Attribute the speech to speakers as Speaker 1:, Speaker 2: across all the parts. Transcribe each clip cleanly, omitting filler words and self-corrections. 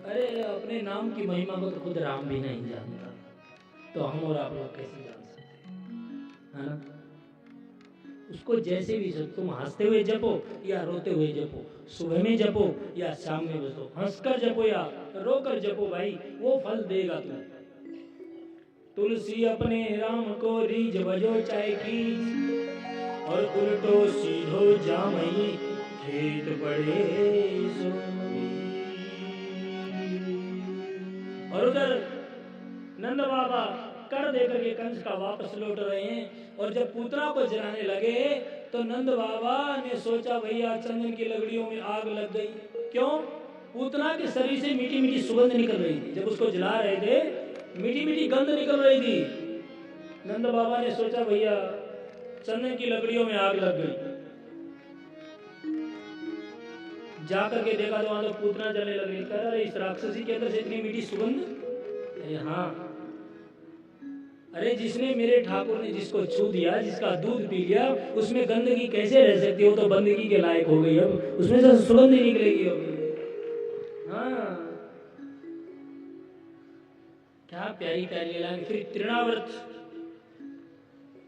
Speaker 1: अरे अपने नाम की महिमा को तो खुद राम भी नहीं जानता, तो हम और आप लोग कैसे जान सकते, है ना। उसको जैसे भी तुम हंसते हुए जपो या रोते हुए जपो, सुबह में जपो या शाम में जपो, हंसकर जपो या रोकर जपो भाई, वो फल देगा तुम्हें। तुलसी अपने राम को रीझ बजो चाहे की, और उल्टो सीधो जामई खेत पड़े सो। और उधर नंद बाबा कर देकर के कंस का वापस लौट रहे हैं, और जब पूतना को जलाने लगे तो नंद बाबा ने सोचा भैया चंदन की लकड़ियों में आग लग गई। क्यों? पूतना के शरीर से मीठी मीठी सुगंध निकल रही थी, जब उसको जला रहे थे मीठी मीठी गंध निकल रही थी। नंद बाबा ने सोचा भैया चंदन की लकड़ियों में आग लग गई। जाकर के देखा तो वहां तो पूतना जलने लग रही। कह रहे इस राक्षसी के अंदर से इतनी मीठी सुगंध। अरे हाँ, अरे जिसने मेरे ठाकुर ने जिसको छू दिया, जिसका दूध पी लिया, उसमें गंदगी कैसे रह सकती हो? तो बंदगी के लायक हो गई, अब उसमें से सुगंध ही निकलेगी अब। हाँ, क्या प्यारी प्यारी लीला। फिर तृणावर्त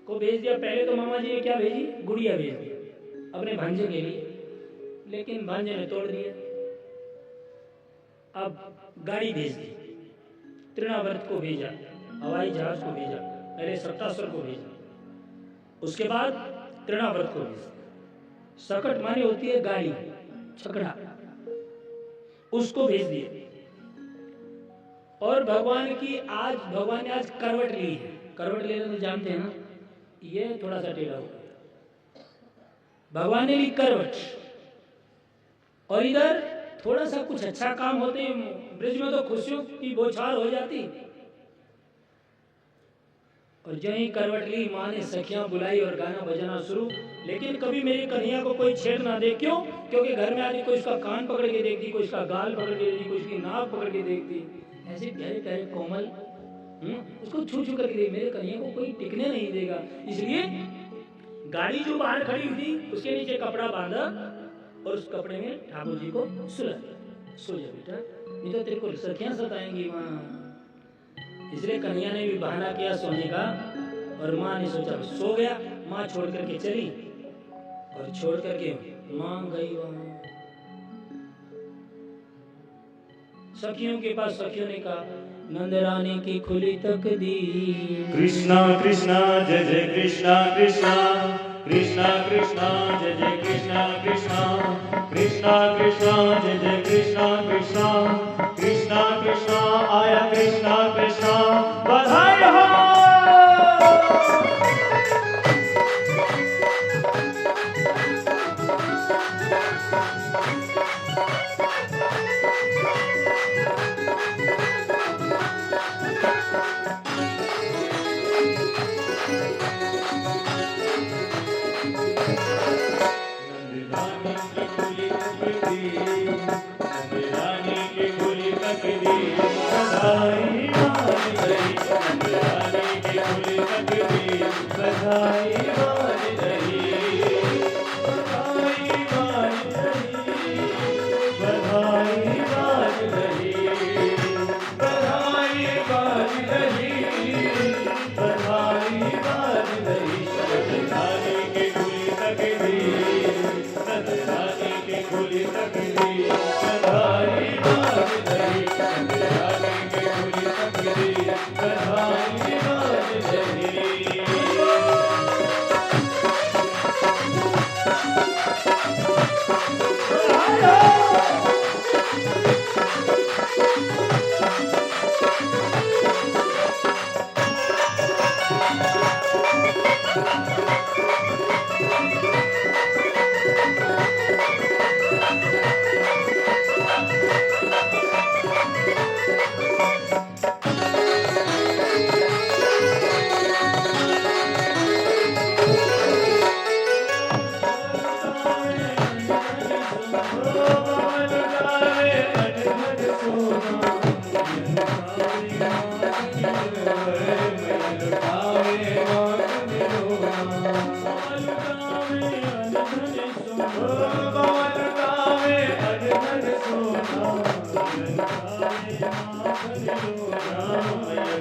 Speaker 1: को भेज दिया। पहले तो मामा जी ने क्या भेजी? गुड़िया भेज दी अपने भांजे के लिए, लेकिन भांजे ने तोड़ दिया। अब गाड़ी भेज दी, तृणावर्त को भेजा, हवाई जहाज को भेजा, पहले सप्तासुर को भेजा, उसके बाद तृणावर्त को भेजा। सकट माने होती है गाड़ी, छकड़ा, उसको भेज दिए। और भगवान ने आज करवट ली है। करवट लेना तो जानते हैं ना, ये थोड़ा सा टेढ़ा हो गया। भगवान ने ली करवट, और इधर थोड़ा सा कुछ अच्छा काम होते ब्रिज में तो खुशियों की बौछार हो जाती। और जो ही करवट ली, माँ ने सखियां बुलाई और गाना बजाना शुरू। लेकिन कभी मेरी कन्हैया को कोई छेड़ ना दे। क्यों? क्योंकि घर में आती कोई उसका कान पकड़ के देखती, कोई उसका गाल पकड़ के देखती, कोई उसकी नाक पकड़ के देखती, ऐसे प्यारे प्यारे कोमल उसको छू छू करके देख। मेरे कन्हैया को कोई टिकने नहीं देगा। इसलिए गाड़ी जो बाहर खड़ी हुई थी उसके नीचे कपड़ा बांधा, और उस कपड़े में ठाकुर जी को सुला। सो जा बेटा, नहीं तो तेरे को सखियां सताएंगी वहां। इसलिए कन्हैया ने भी बहाना किया सोने का, और माँ ने सोचा सो गया। माँ छोड़ करके चली, और छोड़ करके माँ गई वहां सखियों के पास। सखियों ने कहा नंद रानी की खुली तकदीर।
Speaker 2: कृष्णा कृष्णा जय जय कृष्णा कृष्णा, कृष्णा कृष्णा जय जय कृष्णा कृष्णा, कृष्णा कृष्णा जय जय कृष्णा कृष्णा, कृष्णा कृष्णा आया कृष्णा कृष्णा, बधाई हो।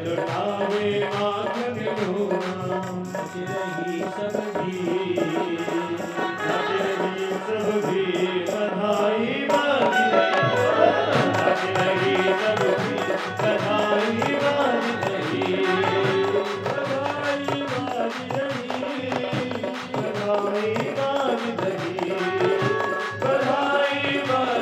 Speaker 2: लुटावे माखन लोना नाच रही सब भी बधाई बाज रही नाच रही सब भी बधाई बाज रही बधाई बाज रही बधाई बाज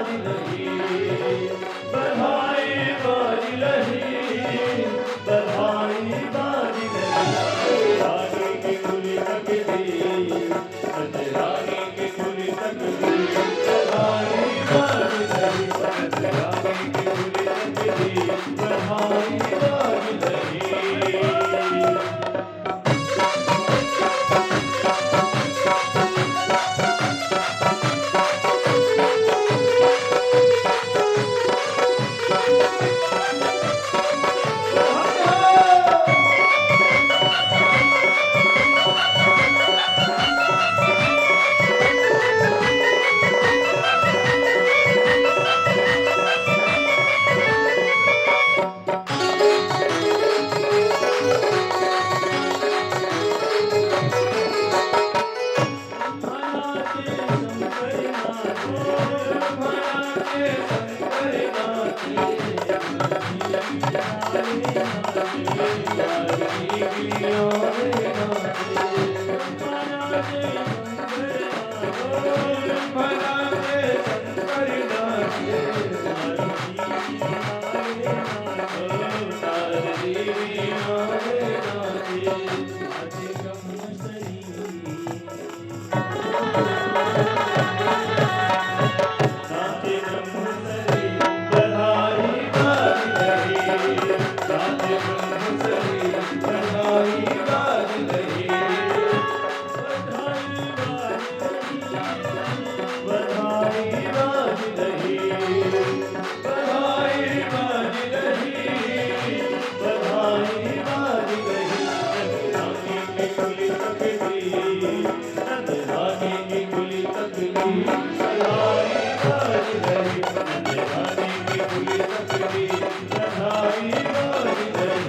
Speaker 2: रही बधाई बाज रही बधाई बाज रही रागे की कुली तकती रागे की कुली तकती बधाई बाज रही रागे की कुली तकती बधाई बाज रही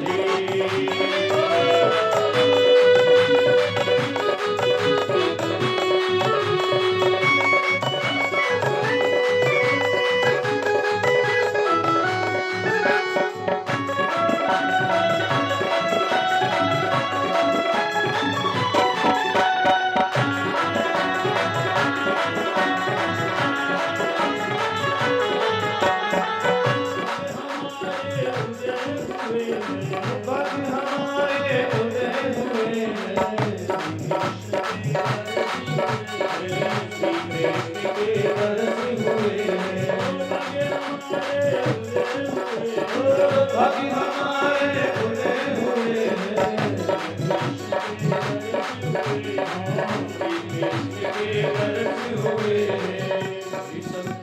Speaker 2: हुए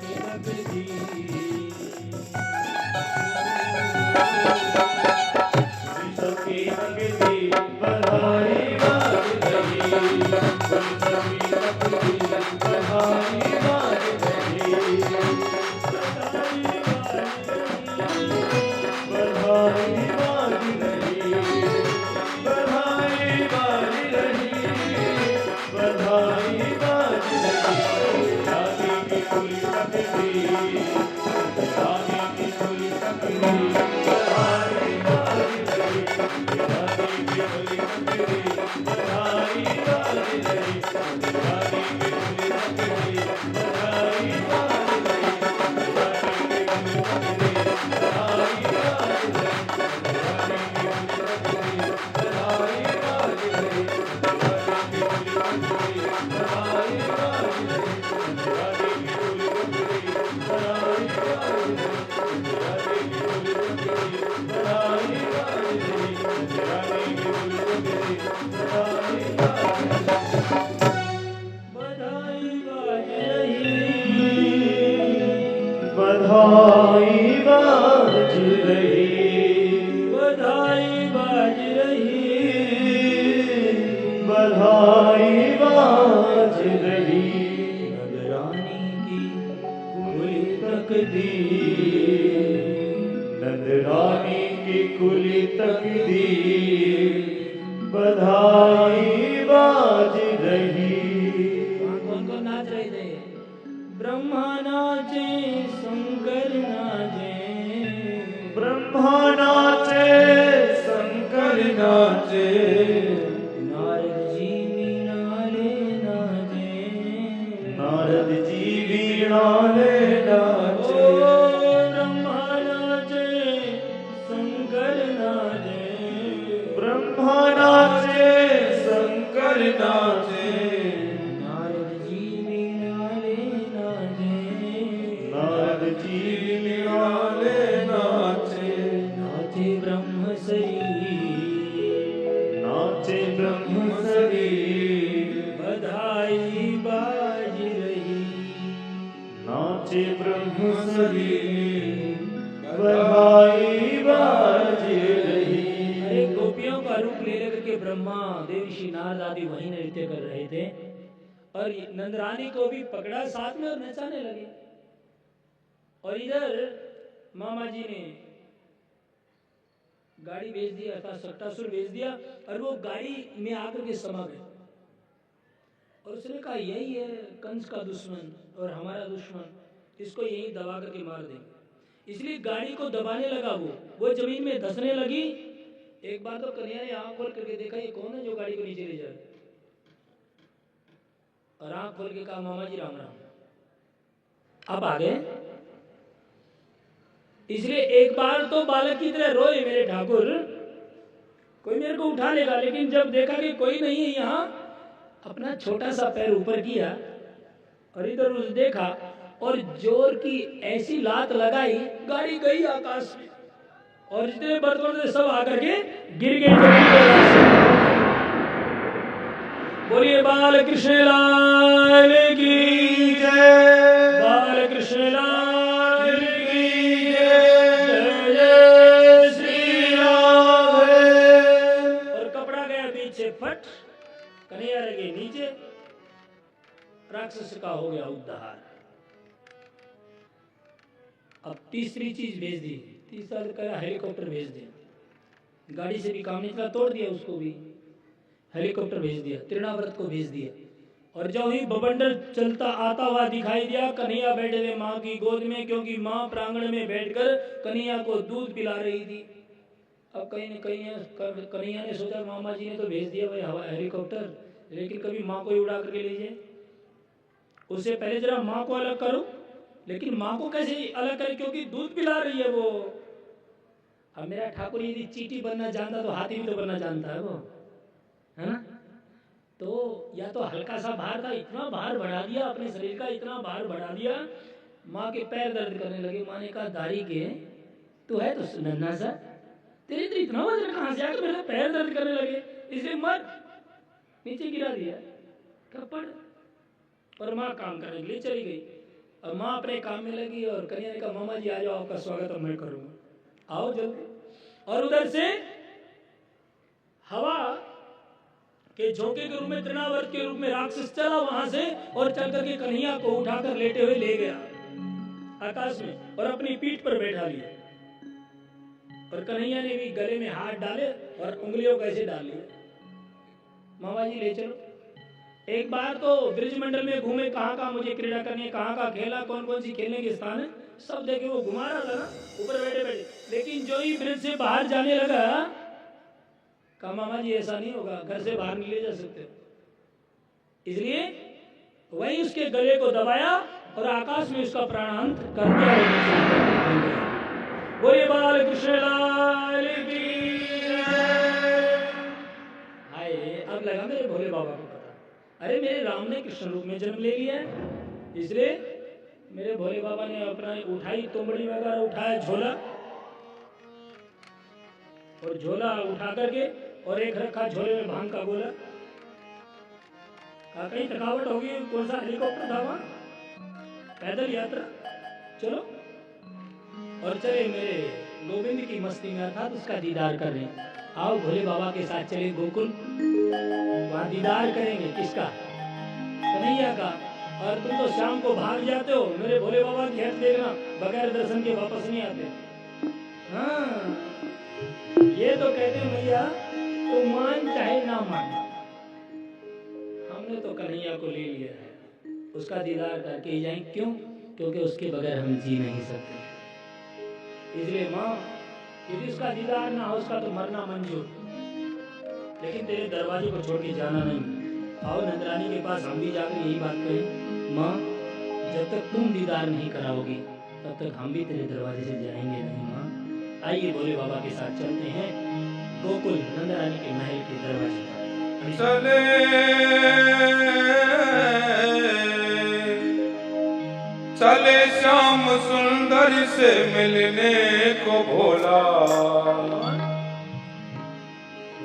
Speaker 2: बधाई बाज रही,
Speaker 1: बधाई बाज रही,
Speaker 2: बधाई बाज रही।
Speaker 1: नंदरानी की खुली तकदीर,
Speaker 2: नंदरानी की खुली तकदीर, बधाई बाज रही।
Speaker 1: कौन कौन नाच रहे थे? ब्रह्मा नाचे, शंकर नाचे,
Speaker 2: ब्रह्मा नाचे, शंकर नाचे,
Speaker 1: नारद जी वीणाले नाचे,
Speaker 2: नारद जी वीणाले नाचे।
Speaker 1: ब्रह्मा नाचे, शंकर नाचे,
Speaker 2: ब्रह्मा नाचे, शंकर नाचे,
Speaker 1: नारद जी वीणाले नाचे,
Speaker 2: नारद जी वीणाले नाचे,
Speaker 1: नाचे ब्रह्म शरीर,
Speaker 2: नाचे ब्रह्म शरीर,
Speaker 1: बधाई बाज रही,
Speaker 2: नाचे ब्रह्म शरीर, बधाई बाज रही।
Speaker 1: अरे गोपियों का रूप ले लेकर के ब्रह्मा देवर्षि नारद आदि वहीं नृत्य कर रहे थे और नंदरानी को भी पकड़ा साथ में और नचाने लगे। और इधर मामा जी ने गाड़ी भेज दिया था, सट्टासुर भेज दिया और वो गाड़ी में आकर के समा गए और उसने कहा यही है कंस का दुश्मन और हमारा दुश्मन, इसको यही दबा करके मार देंगे। इसलिए गाड़ी को दबाने लगा, वो जमीन में धंसने लगी। एक बार तो कन्हैया ने आंख खोल करके देखा ये कौन है जो गाड़ी को नीचे ले जा रहा है, और आंख खोल के कहा मामा जी राम राम। अब आ गए। इसलिए एक बार तो बालक की तरह रोए मेरे ठाकुर, कोई मेरे को उठा लेगा, लेकिन जब देखा कि कोई नहीं है यहाँ, अपना छोटा सा पैर ऊपर किया और इधर उधर देखा और जोर की ऐसी लात लगाई, गाड़ी गई आकाश में और जितने बर्तन थे सब आकर के गिर गए जमीन पर। बोलिए बाल कृष्ण लाल की जय, बाल कृष्ण लाल की जय, जय श्री राम। और कपड़ा गया पीछे फट, कन्हैया रह गए नीचे, राक्षस का हो गया उद्धार। अब तीसरी चीज भेज दी, तीसरा कहा हेलीकॉप्टर भेज दिया, गाड़ी से भी काम नहीं चला, तोड़ दिया उसको भी, हेलीकॉप्टर भेज दिया, तृणाव्रत को भेज दिया। और जो ही बबंडर चलता आता हुआ दिखाई दिया, कन्हैया बैठे थे माँ की गोद में, क्योंकि माँ प्रांगण में बैठकर कन्हैया को दूध पिला रही थी। अब कहीं न कहीं कन्हैया ने सोचा मामा जी ने तो भेज दिया भाई हवा हेलीकॉप्टर, लेकिन कभी माँ को ही उड़ा करके ले जाए, उससे पहले जरा माँ को अलग करो। लेकिन माँ को कैसे अलग करे, क्योंकि दूध पिला रही है वो। अब मेरा ठाकुर यदि चींटी बनना जानता तो हाथी भी तो बनना जानता है वो, है ना। तो या तो हल्का सा भार था, इतना भार बढ़ा दिया अपने शरीर का, इतना भार बढ़ा दिया, माँ के पैर दर्द करने लगे। माँ ने कहा दाढ़ी के तू है तो नन्हा सा, तेरे तो इतना वजन कहाँ से आकर मेरे पैर दर्द करने लगे, इसलिए मर, नीचे गिरा दिया थप्पड़। और माँ काम करने के लिए चली गई। और माँ अपने काम में लगी और कन्हैया ने कहा मामा जी आ जाओ, आपका स्वागत अब मैं करूंगा, आओ जल्दी। और उधर से हवा के झोंके के रूप में, तृणावर्त के रूप में राक्षस चला वहां से और चल करके कन्हैया को उठाकर लेटे हुए ले गया आकाश में और अपनी पीठ पर बैठा लिया। और कन्हैया ने भी गले में हाथ डाले और उंगलियों कैसे डाल लिए, मामा जी ले चलो। एक बार तो ब्रिज मंडल में घूमे, कहाँ कहाँ मुझे क्रीड़ा करनी है, कहाँ कहाँ खेला, कौन कौन सी खेलने के स्थान है, सब देखे। वो घुमा रहा था ना ऊपर बैठे बैठे, लेकिन जो ही ब्रिज से बाहर जाने लगा, कहा मामा जी ऐसा नहीं होगा, घर से बाहर नहीं ले जा सकते। इसलिए वही उसके गले को दबाया और आकाश में उसका प्राणांत कर दिया। बोले बाल कृष्ण लाल की जय। हाय, अब लगा मेरे भोले बाबा को पता, अरे मेरे राम ने कृष्ण रूप में जन्म ले लिया है। इसलिए मेरे भोले बाबा ने अपना उठाई तुमड़ी वगैरह, उठाया झोला, और झोला उठा करके और एक रखा झोले में भांग का गोला। कहीं थकावट होगी, कौन सा हेलीकॉप्टर था वहां, पैदल यात्रा, चलो और चले मेरे गोविंद की मस्ती में अर्थात उसका दीदार कर रहे हैं। आओ भोले बाबा के साथ चले गोकुल, वहाँ दीदार करेंगे किसका? कन्हैया का। और तुम तो शाम को भाग जाते हो, मेरे भोले बाबा की हट देखना, बगैर दर्शन के वापस नहीं आते। हाँ, ये तो कहते हैं भैया तो मान चाहे ना मान, हमने तो कन्हैया को ले लिया है, उसका दीदार करके ही जाएं। क्यों? क्योंकि उसके बगैर हम जी नहीं सकते। इसलिए माँ, यदि उसका दीदार ना हो उसका तो मरना मंजूर, लेकिन तेरे दरवाजे को छोड़ के जाना नहीं। आओ नंदरानी के पास हम भी जाकर यही बात करें, माँ जब तक तुम दीदार नहीं कराओगी तब तक हम भी तेरे दरवाजे से जाएंगे नहीं। माँ आइए भोले बाबा के साथ चलते हैं गोकुल नंदरानी के महल के दरवाजे पर।
Speaker 3: चले चले श्याम सुंदर से मिलने को भोला,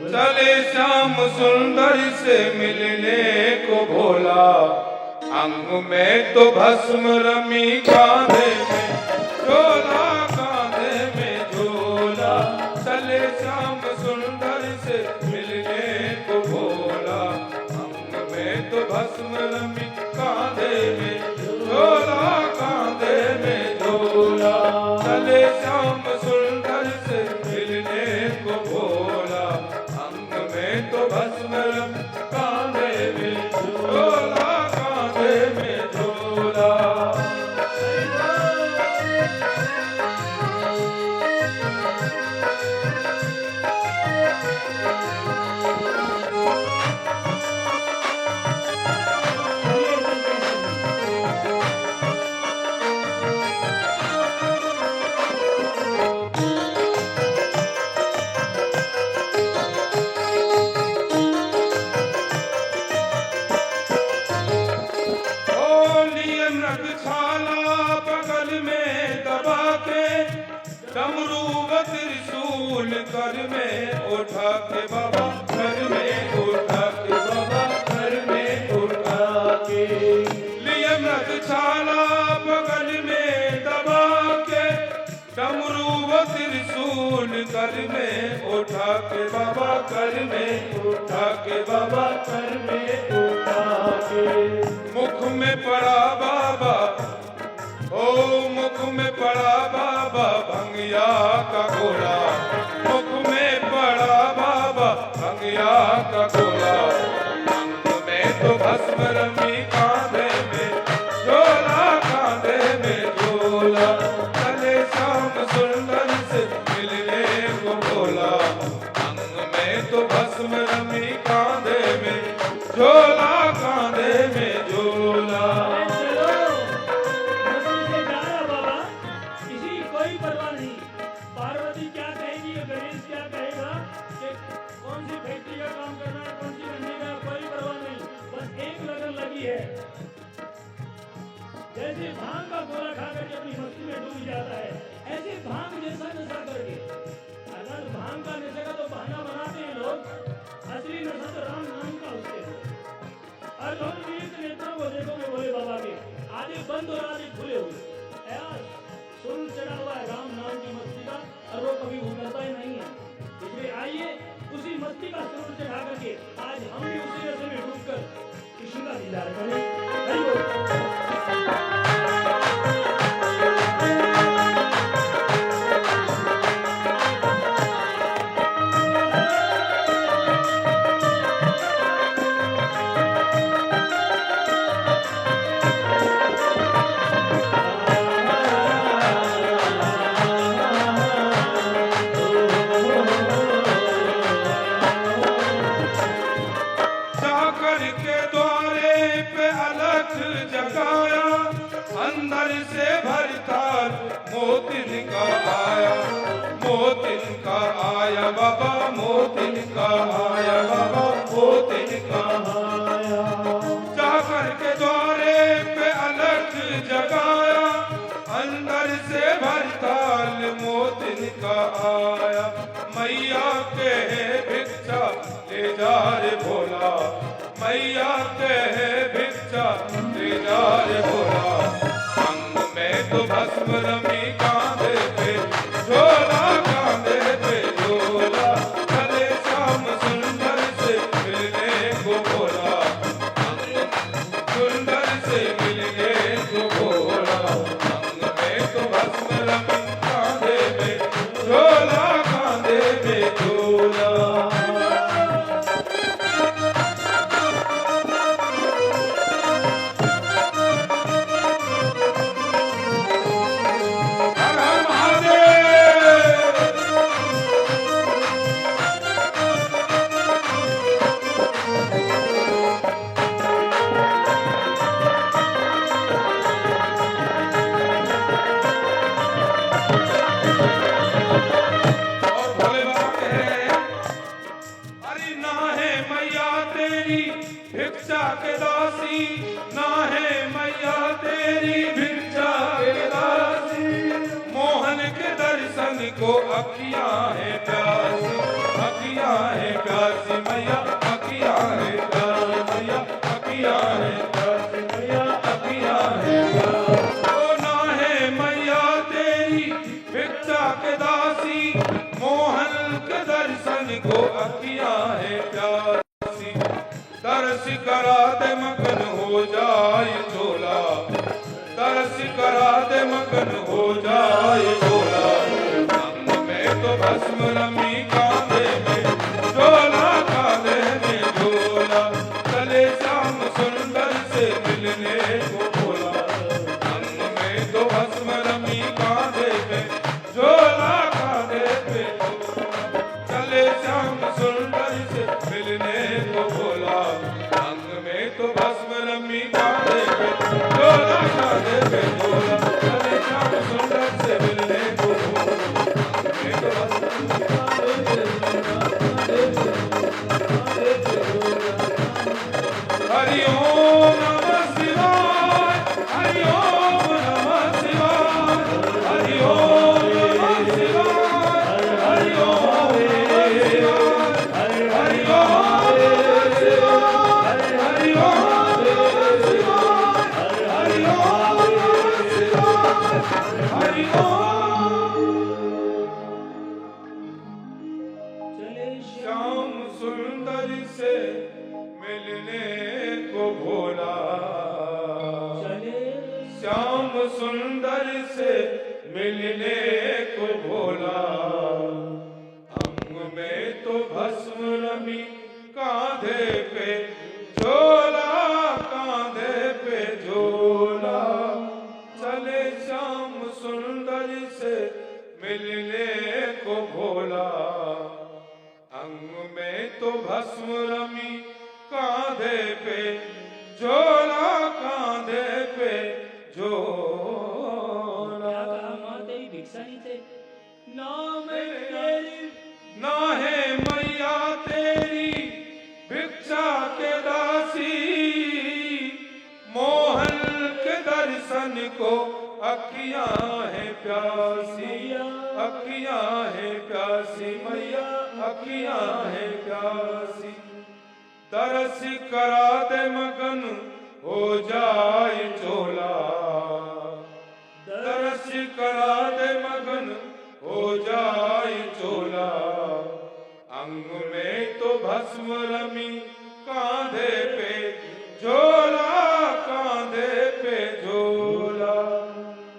Speaker 3: चले श्याम सुंदर से मिलने को भोला, अंग में तो भस्म रमी कांधे में झोला, कांधे में झोला। चले श्याम सुंदर से मिलने को भोला, अंग में तो भस्म रमी कांधे में झोला, कांधे में झोला। चले श्याम सुंदर से मिलने को भोला, अंग में तो भस्म रमी कांधे में झोला, कांधे में झोला। डमरू व त्रिशूल कर में उठा के बाबा, घर में उठा के बाबा, घर में उठा के लिए मृगशाला बगल में दबा के, डमरू व त्रिशूल कर में उठा के बाबा, घर में उठा के बाबा, घर में उठा के। मुख में पड़ा बाबा, ओ मुख में पड़ा बाबा भंगिया का गोला, मुख में पड़ा बाबा भंगिया का गोला, अंग में तो भस्म रमी कांधे में झोला, कांधे में झोला। चले श्याम सुंदर से मिलने को भोला, अंग में तो भस्म रमी कांधे में झोला, कांधे में झोला।
Speaker 1: जैसे भांग का गोला खा करके अपनी मस्ती में डूब जाता है, ऐसे भांग जैसा नशा करके। अगर भांग का नशा का तो बहाना बनाते हैं लोग, असली नशा तो राम नाम का उससे है। और दोनों वीर नेत्रों को देखोगे भोले बाबा के, आधे बंद और आधे खुले हुए, सुर चढ़ा हुआ है राम नाम की मस्ती का, और वो कभी उतरता ही नहीं है। इसलिए आइए उसी मस्ती का सुर चढ़ा करके आज हम भी उसी नशे में डूब कर कृष्ण का दीदार करें।
Speaker 3: अंदर से भरताल मोतिन का आया, मोतिन का आया बाबा, मोतिन का आया बाबा, मोतिन का आया। जाकर के द्वारे पे अलख जगाया, अंदर से भरताल मोतिन का आया। मैया के भिक्षा ले जा रे भोला, मैया के भिक्षा ले जा रे भोला, अंग में तो भस्म रमी कांधे पे अखियां है प्यासी, अखियां है प्यासी मैया, अखियां है प्यासी मैया, अखियां है प्यासी मैया, अखियां है प्यासी। ओ ना है मैया तेरी भिक्षा के दासी, मोहन के दर्शन को अखियां है प्यासी। दर्श करा दे मगन हो जाए झोला, दर्श करा दे मगन हो जाए झोला। अंग में तो भस्म रमी कांधे में झोला, कांधे में झोला। चले श्याम सुंदर से मिलने को बोला। अंग में तो भस्म रमी कांधे में झोला, कांधे पे झोला। चले श्याम सुंदर से मिलने को बोला। अंग में तो भस्म रमी कांधे पे झोला, कांधे पे झोला। चले श्याम सुंदर से मिलने को बोला। अंग में तो भस्म रमी कांधे पे झोला, कांधे पे झोला। हरि ओम नमः शिवाय, हरि ओम नमः शिवाय, हरि ओम नमः शिवाय, हरि ओम नमः शिवाय, हरि ओम नमः शिवाय, हरि ओम नमः शिवाय, हरि ओम नमः शिवाय, हरि ओम।
Speaker 1: चले
Speaker 3: श्याम सुंदर से मिलने को भोला,
Speaker 1: चले
Speaker 3: श्याम सुंदर से मिलने को भोला। अंग में तो भस्म रमी कांधे पे झोला, कांधे पे झोला। चले श्याम सुंदर से मिलने को भोला। अंग में तो भस्म रमी कांधे पे झोला, कांधे पे झोला।
Speaker 1: क्या कहा माँ तेरी भिक्षा नहीं थे, नाम तेरी
Speaker 3: ना है मैया तेरी भिक्षा के दासी, मोहन के दर्शन को अखियां है प्यासी, अखियां है प्यासी मैया, अखियां है प्यासी। दरस करा दे मगन हो जाए झोला, दरस करा दे मगन हो जाए झोला। अंग में तो भस्म रमी कांधे पे झोला, कांधे पे झोला।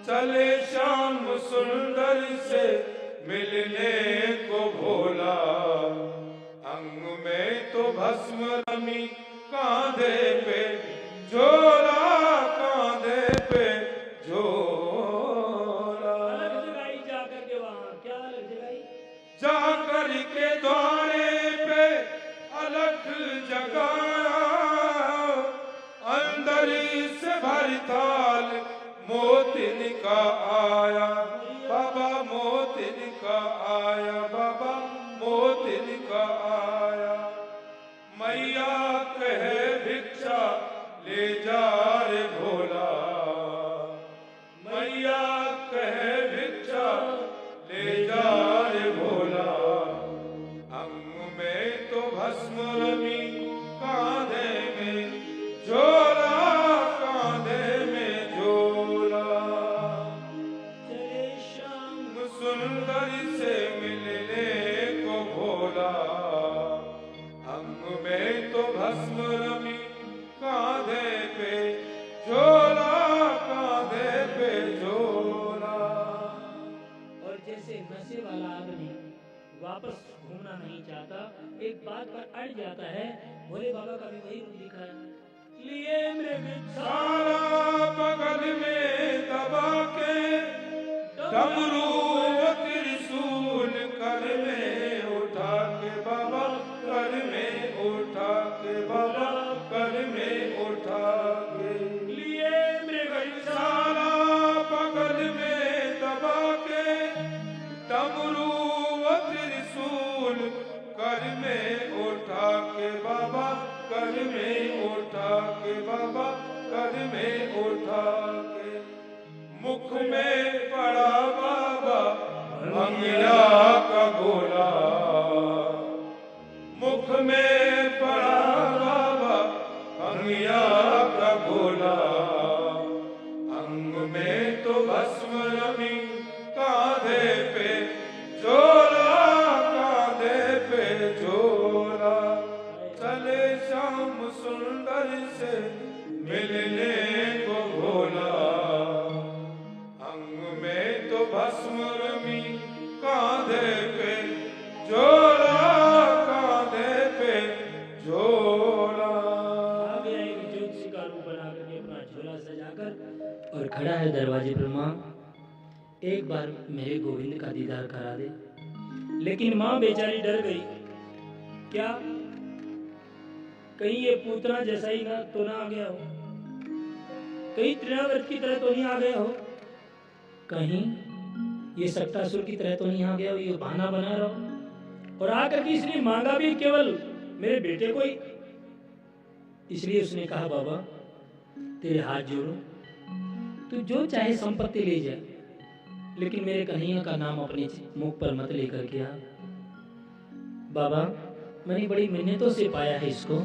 Speaker 3: चले श्याम सुंदर से मिलने को भोला। अंग में तो भस्म रमी कांधे पे झोला, कांधे पे झोला।
Speaker 1: अलग जगाई जाकर के वहाँ, क्या अलग जगाई?
Speaker 3: जाकर के द्वारे पे अलग जगाया, अंदर से भरी थाल मोतिन का आया, बाबा मोतिन का आया, बाबा मोतिन का आया। मैया कहे भिक्षा ले जा रे भोला, मैया कहे भिक्षा ले जा रे भोला। अंग में तो भस्म रमी कांधे में झोला, कांधे में झोला।
Speaker 1: चले श्याम
Speaker 3: सुंदर से मिलने को भोला। अंग में तो भस्म रमी कांधे पे झोला, कांधे पे झोला।
Speaker 1: और जैसे नशे वाला आदमी वापस घूमना नहीं चाहता, एक बात पर अड़ जाता है, भोले बाबा का भी वही रूप दिखा है। लिए मृग
Speaker 3: सारा बगल में दबा के डमरू त्रिशूल कर में उठा के बाबा, कर में उठा के बाबा, कर में उठा के।
Speaker 1: लिए मृग
Speaker 3: सारा बगल में दबा के डमरू त्रिशूल कर में उठा के बाबा, कर में उठा के बाबा, कर में उठा के। मुख में पड़ा बाबा भंगिया
Speaker 1: और खड़ा है दरवाजे पर। माँ, एक बार मेरे गोविंद का दीदार करा दे। लेकिन माँ बेचारी डर गई। क्या कहीं ये पूतना जैसा ही ना तो ना आ गया हो, कहीं तृणाव्रत की तरह तो नहीं आ गया हो, कहीं ये सक्टासुर की तरह तो नहीं आ गया हो, ये बहाना बना रहा हो। और आकर के इसने मांगा भी केवल मेरे बेटे को ही। इसलिए उसने कहा, बाबा तेरे हाथ जोड़ो, तू जो चाहे संपत्ति ले जा, लेकिन मेरे कन्हैया का नाम अपने मुख पर मत लेकर के आ। बाबा, मैंने बड़ी मिन्नतों से पाया है इसको,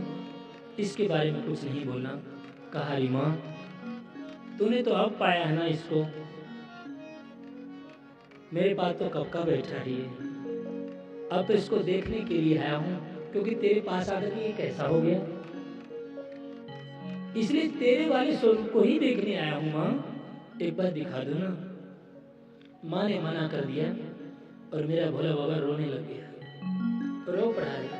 Speaker 1: इसके बारे में कुछ नहीं बोलना। कहा, री माँ, तूने तो अब पाया है ना इसको, मेरे पास तो कब का बैठा ही है। अब तो इसको देखने के लिए आया हूं, क्योंकि तेरे पास आकर के ये कैसा हो गया, इसलिए तेरे वाले स्वरूप को ही देखने आया हूं। माँ, एक बार दिखा दो ना। माँ ने मना कर दिया और मेरा भोला बाबा रोने लग गया। रो पड़ा रे।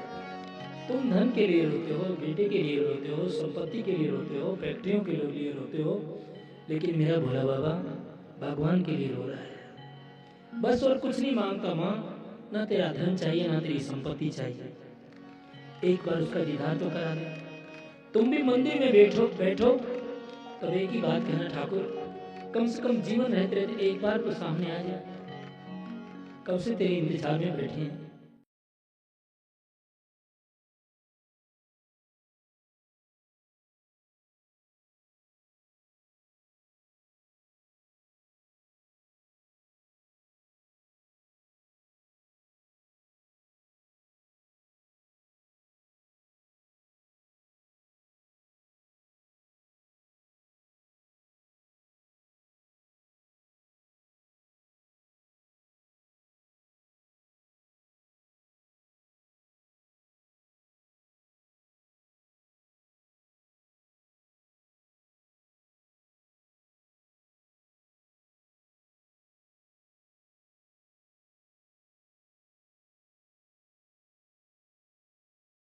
Speaker 1: तुम धन के लिए रोते हो, बेटे के लिए रोते हो, संपत्ति के लिए रोते हो, फैक्ट्रियों के लिए रोते हो, लेकिन मेरा भोला बाबा भगवान के लिए रो रहा है। बस और कुछ नहीं मांगता माँ, ना तेरा धन चाहिए, ना तेरी संपत्ति चाहिए। एक बार उसका दीदार तो करा दे। तुम भी मंदिर में बैठो तब एक ही बात कहना, ठाकुर कम से कम जीवन रहते रहते एक बार तो सामने आ जाए। कब से तेरे इंतजार में बैठे हैं।